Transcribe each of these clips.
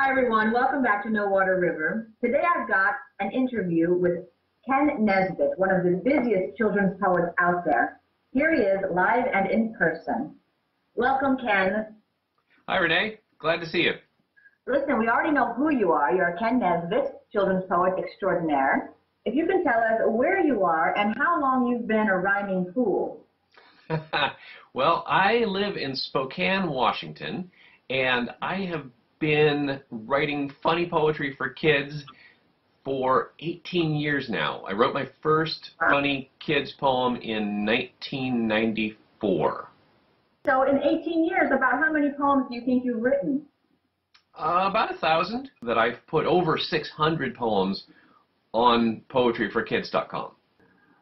Hi everyone, welcome back to No Water River. Today I've got an interview with Ken Nesbitt, one of the busiest children's poets out there. Here he is, live and in person. Welcome, Ken. Hi, Renee. Glad to see you. Listen, we already know who you are. You're Ken Nesbitt, children's poet extraordinaire. If you can tell us where you are and how long you've been a rhyming fool. Well, I live in Spokane, Washington, and I have been writing funny poetry for kids for 18 years now. I wrote my first funny kids poem in 1994. So in 18 years, about how many poems do you think you've written? About 1,000. That I've put over 600 poems on poetryforkids.com.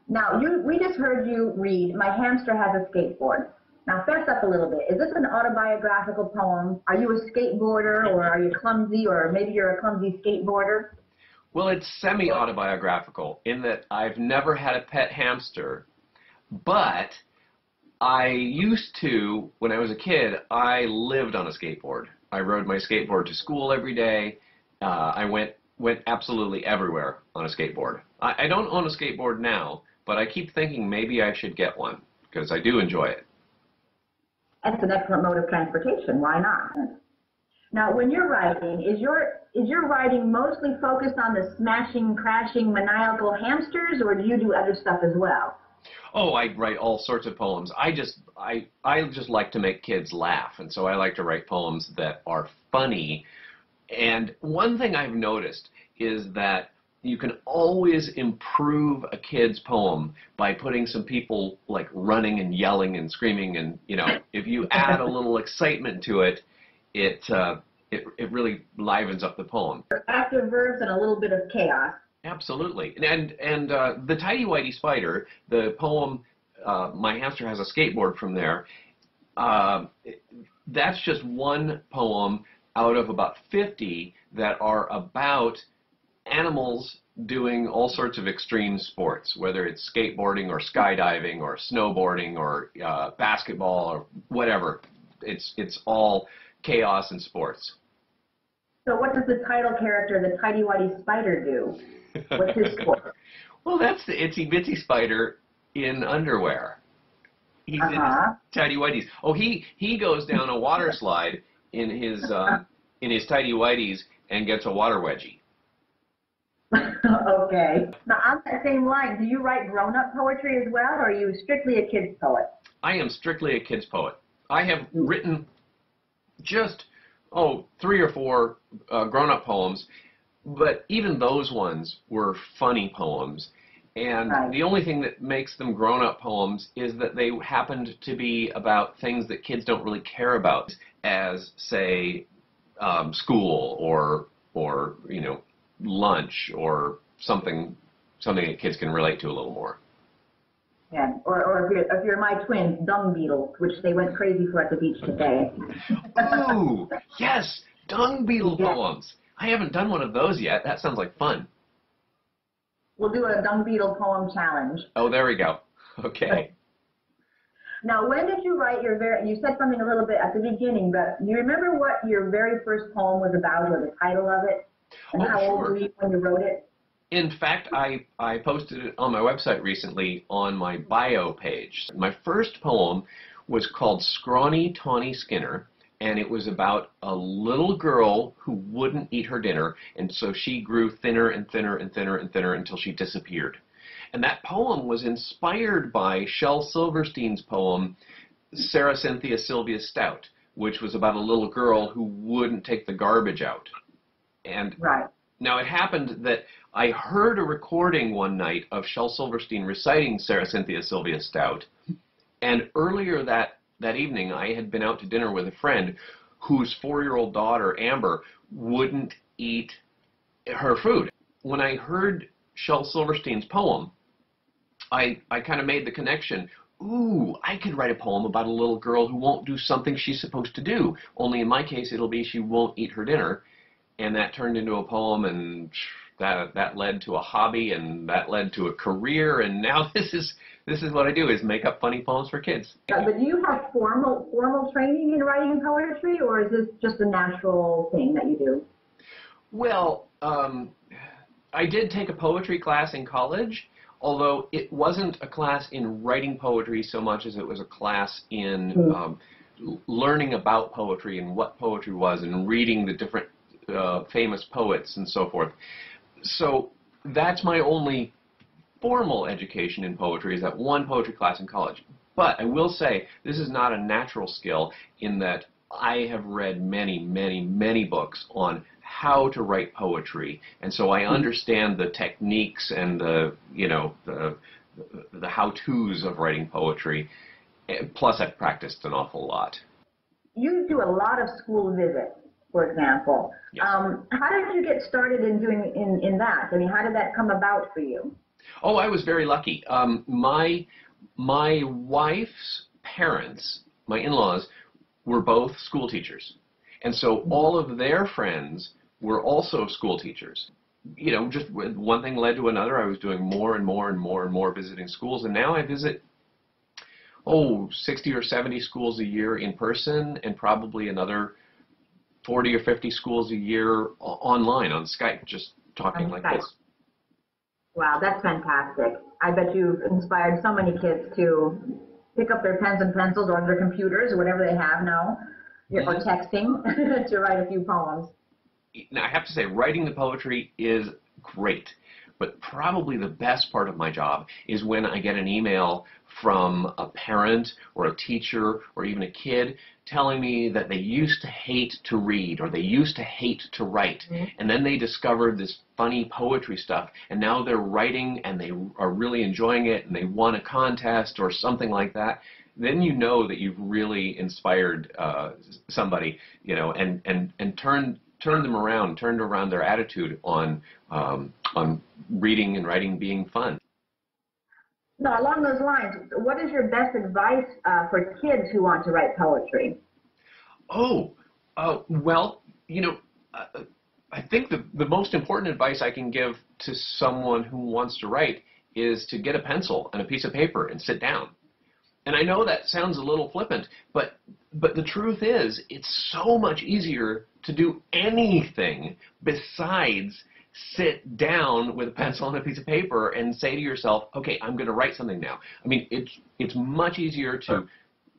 Now, we just heard you read My Hamster Has a Skateboard. Now, fess up a little bit. Is this an autobiographical poem? Are you a skateboarder, or are you clumsy, or maybe you're a clumsy skateboarder? Well, it's semi-autobiographical in that I've never had a pet hamster, but I used to, when I was a kid, I lived on a skateboard. I rode my skateboard to school every day. I went absolutely everywhere on a skateboard. I don't own a skateboard now, but I keep thinking maybe I should get one because I do enjoy it. That's an excellent mode of transportation. Why not? Now, when you're writing, is your writing mostly focused on the smashing, crashing, maniacal hamsters, or do you do other stuff as well? Oh, I write all sorts of poems. I just like to make kids laugh, and so I like to write poems that are funny. And one thing I've noticed is that you can always improve a kid's poem by putting some people like running and yelling and screaming, and if you add a little excitement to it, it really livens up the poem. Active verbs and a little bit of chaos. Absolutely. And the Tidy Whitey Spider, the poem My Hamster Has a Skateboard from there, that's just one poem out of about 50 that are about animals doing all sorts of extreme sports, whether it's skateboarding or skydiving or snowboarding or basketball or whatever. It's all chaos and sports. So what does the title character, the Tidy Whitey Spider, do? What's his sport? Well, that's the Itsy Bitsy Spider in underwear. He's in his Tidy Whities. Oh, he goes down a water slide in his Tidy Whities and gets a water wedgie. Okay. Now, on that same line, do you write grown-up poetry as well, or are you strictly a kid's poet? I am strictly a kid's poet. I have written just, 3 or 4 grown-up poems, but even those ones were funny poems. And the only thing that makes them grown-up poems is that they happened to be about things that kids don't really care about, as, say, school or lunch or something that kids can relate to a little more. Yeah, or if you're my twins, dung beetles, which they went crazy for at the beach today. Ooh, yes, dung beetle poems. I haven't done one of those yet. That sounds like fun. We'll do a dung beetle poem challenge. Oh, there we go. Okay. Now, when did you write you said something a little bit at the beginning, but do you remember what your very first poem was about, or the title of it? And how old were you when you wrote it? In fact, I posted it on my website recently on my bio page. My first poem was called Scrawny Tawny Skinner, and it was about a little girl who wouldn't eat her dinner, and so she grew thinner and thinner and thinner and thinner until she disappeared. And that poem was inspired by Shel Silverstein's poem, Sarah Cynthia Sylvia Stout, which was about a little girl who wouldn't take the garbage out. And now it happened that I heard a recording one night of Shel Silverstein reciting Sarah Cynthia Sylvia Stout, and earlier that evening I had been out to dinner with a friend whose 4-year-old daughter, Amber, wouldn't eat her food. When I heard Shel Silverstein's poem, I kind of made the connection. Ooh, I could write a poem about a little girl who won't do something she's supposed to do, only in my case it'll be she won't eat her dinner. And that turned into a poem, and that led to a hobby, and that led to a career, and now this is what I do, is make up funny poems for kids. But do you have formal training in writing poetry, or is this just a natural thing that you do? Well, I did take a poetry class in college, although it wasn't a class in writing poetry so much as it was a class in learning about poetry and what poetry was and reading the different famous poets and so forth. So that's my only formal education in poetry, is that one poetry class in college. But I will say this is not a natural skill, in that I have read many, many, many books on how to write poetry, and so I understand the techniques and the how-tos of writing poetry. Plus, I've practiced an awful lot. You do a lot of school visits, for example. Yes. How did you get started in doing in that? I mean, how did that come about for you? Oh, I was very lucky. My wife's parents, my in-laws, were both school teachers, and so all of their friends were also school teachers. You know, just one thing led to another. I was doing more and more and more and more visiting schools, and now I visit 60 or 70 schools a year in person, and probably another 40 or 50 schools a year online on Skype, just talking like this. Wow, that's fantastic. I bet you've inspired so many kids to pick up their pens and pencils or their computers or whatever they have now, or texting, to write a few poems. Now, I have to say, writing the poetry is great, but probably the best part of my job is when I get an email from a parent or a teacher or even a kid telling me that they used to hate to read or they used to hate to write, and then they discovered this funny poetry stuff, and now they're writing and they are really enjoying it and they won a contest or something like that. Then you know that you've really inspired somebody, and turned them around, turned around their attitude on reading and writing being fun. Now, along those lines, what is your best advice for kids who want to write poetry? Well, I think the most important advice I can give to someone who wants to write is to get a pencil and a piece of paper and sit down. And I know that sounds a little flippant, but the truth is, it's so much easier to do anything besides sit down with a pencil and a piece of paper and say to yourself, okay, I'm going to write something now. I mean, it's much easier to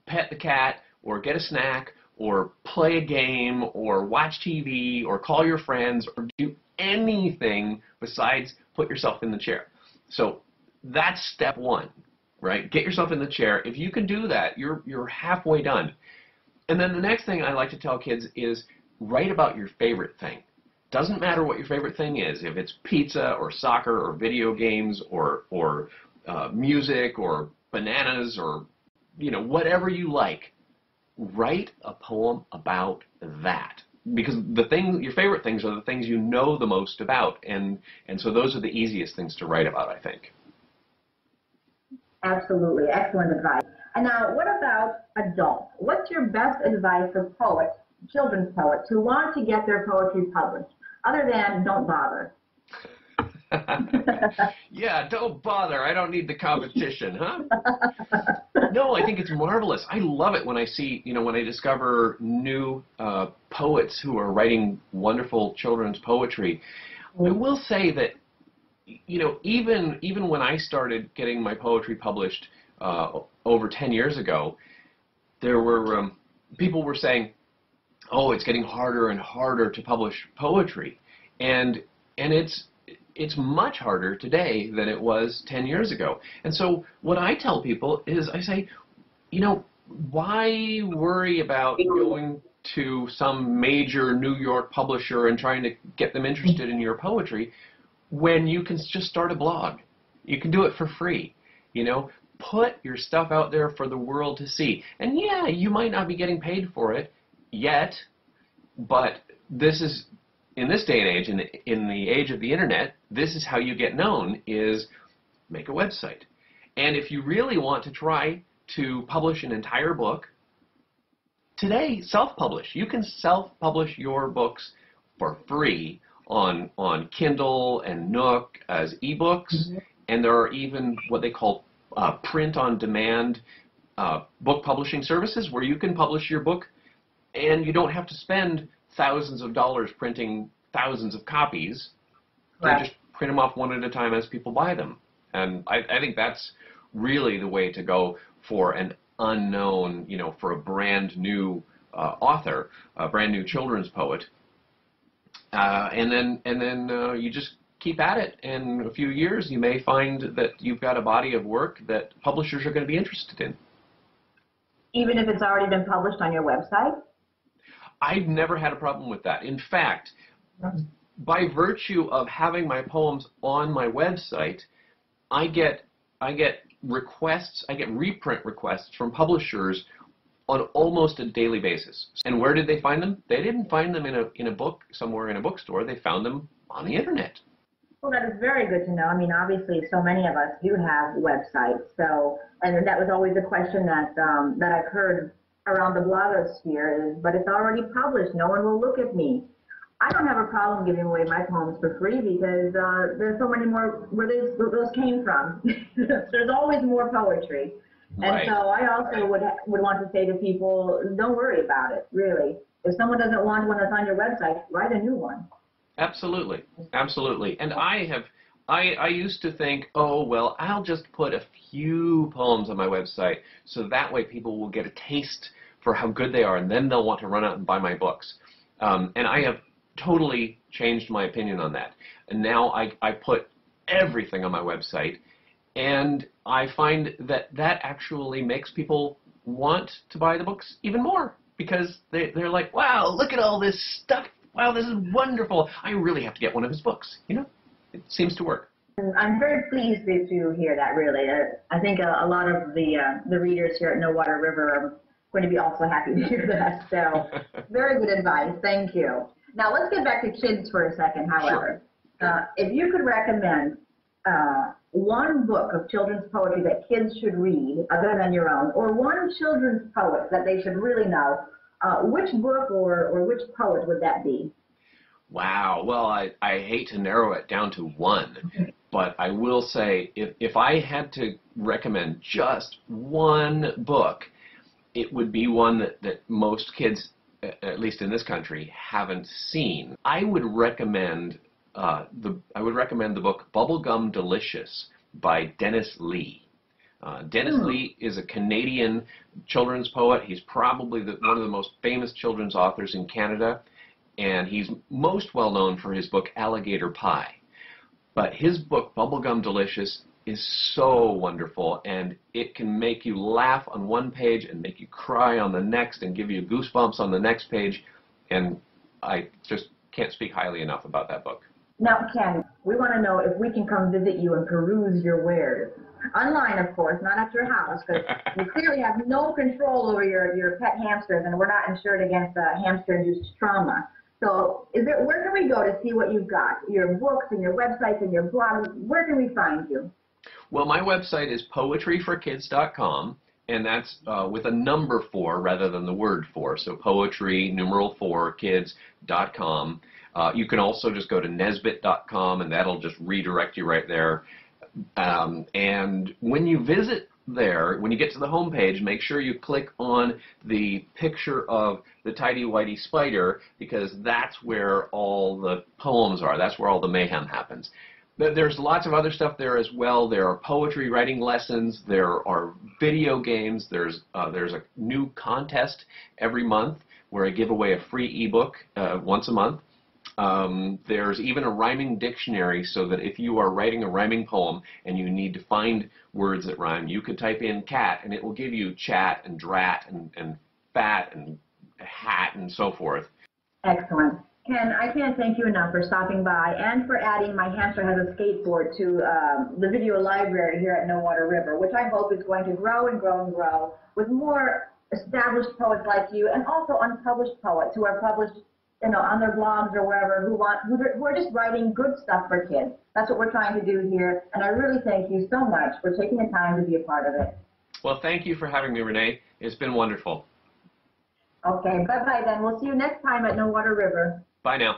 pet the cat or get a snack or play a game or watch TV or call your friends or do anything besides put yourself in the chair. So that's step one, right? Get yourself in the chair. If you can do that, you're halfway done. And then the next thing I like to tell kids is write about your favorite thing. Doesn't matter what your favorite thing is, if it's pizza or soccer or video games or music or bananas or whatever you like. Write a poem about that, because your favorite things are the things you know the most about, and so those are the easiest things to write about, I think. Absolutely, excellent advice. And now, what about adults? What's your best advice for poets, children's poets, who want to get their poetry published, other than don't bother? Yeah, don't bother. I don't need the competition, huh? No, I think it's marvelous. I love it when I see, when I discover new poets who are writing wonderful children's poetry. I will say that, even when I started getting my poetry published over 10 years ago, there were people were saying, "Oh, it's getting harder and harder to publish poetry," and it's much harder today than it was 10 years ago. And so what I tell people is, I say, why worry about going to some major New York publisher and trying to get them interested in your poetry when you can just start a blog? You can do it for free. Put your stuff out there for the world to see. And yeah, you might not be getting paid for it yet, but this is, in this day and age, in the age of the internet, this is how you get known, is make a website. And if you really want to try to publish an entire book, today, self-publish. You can self-publish your books for free on Kindle and Nook as ebooks, and there are even what they call print-on-demand book publishing services where you can publish your book and you don't have to spend thousands of dollars printing thousands of copies. Right. They just print them off one at a time as people buy them. And I think that's really the way to go for an unknown, for a brand new author, a brand new children's poet. And then you just keep at it. In a few years, you may find that you've got a body of work that publishers are going to be interested in. Even if it's already been published on your website? I've never had a problem with that. In fact, by virtue of having my poems on my website, I get requests, I get reprint requests from publishers on almost a daily basis. And where did they find them? They didn't find them in a book somewhere in a bookstore. They found them on the internet. Well, that is very good to know. I mean, obviously, so many of us do have websites. So, and that was always a question that I've heard around the blogosphere is, but it's already published. No one will look at me. I don't have a problem giving away my poems for free because there's so many more where those came from. There's always more poetry. Right. And so I also would want to say to people, don't worry about it, really. If someone doesn't want one that's on your website, write a new one. Absolutely, absolutely. And I used to think, oh, well, I'll just put a few poems on my website so that way people will get a taste for how good they are and then they'll want to run out and buy my books. And I have totally changed my opinion on that. And now I put everything on my website, and I find that actually makes people want to buy the books even more because they're like, wow, look at all this stuff. Wow, this is wonderful. I really have to get one of his books. It seems to work. I'm very pleased to hear that, really. I think a lot of the readers here at No Water River are going to be also happy to hear that. So very good advice. Thank you. Now, let's get back to kids for a second, however. Sure. If you could recommend one book of children's poetry that kids should read, other than your own, or one children's poet that they should really know, which book or which poet would that be? Wow. Well, I hate to narrow it down to one, but I will say if I had to recommend just one book, it would be one that most kids, at least in this country, haven't seen. I would recommend the book Bubblegum Delicious by Dennis Lee. Dennis Lee is a Canadian children's poet. He's probably one of the most famous children's authors in Canada, and he's most well known for his book Alligator Pie. But his book Bubblegum Delicious is so wonderful, and it can make you laugh on one page and make you cry on the next and give you goosebumps on the next page, and I just can't speak highly enough about that book. Now, Ken, we want to know if we can come visit you and peruse your wares. Online, of course, not at your house, because you clearly have no control over your pet hamsters, and we're not insured against hamster-induced trauma. So where can we go to see what you've got? Your books and your websites and your blog, where can we find you? Well, my website is poetryforkids.com, and that's with a number 4 rather than the word 4, so poetry, numeral 4, kids.com. You can also just go to nesbit.com, and that'll just redirect you right there. And when you visit there, when you get to the home page, make sure you click on the picture of the tidy-whitey spider, because that's where all the poems are. That's where all the mayhem happens. There's lots of other stuff there as well. There are poetry writing lessons. There are video games. There's a new contest every month where I give away a free ebook once a month. There's even a rhyming dictionary, so that if you are writing a rhyming poem and you need to find words that rhyme, you can type in cat and it will give you chat and drat and fat and hat and so forth. Excellent. Ken, I can't thank you enough for stopping by and for adding My Hamster Has a Skateboard to the video library here at No Water River, which I hope is going to grow and grow and grow with more established poets like you and also unpublished poets who are published on their blogs or wherever, who are just writing good stuff for kids. That's what we're trying to do here, and I really thank you so much for taking the time to be a part of it. Well, thank you for having me, Renee. It's been wonderful. Okay, bye-bye then. We'll see you next time at No Water River. Bye now.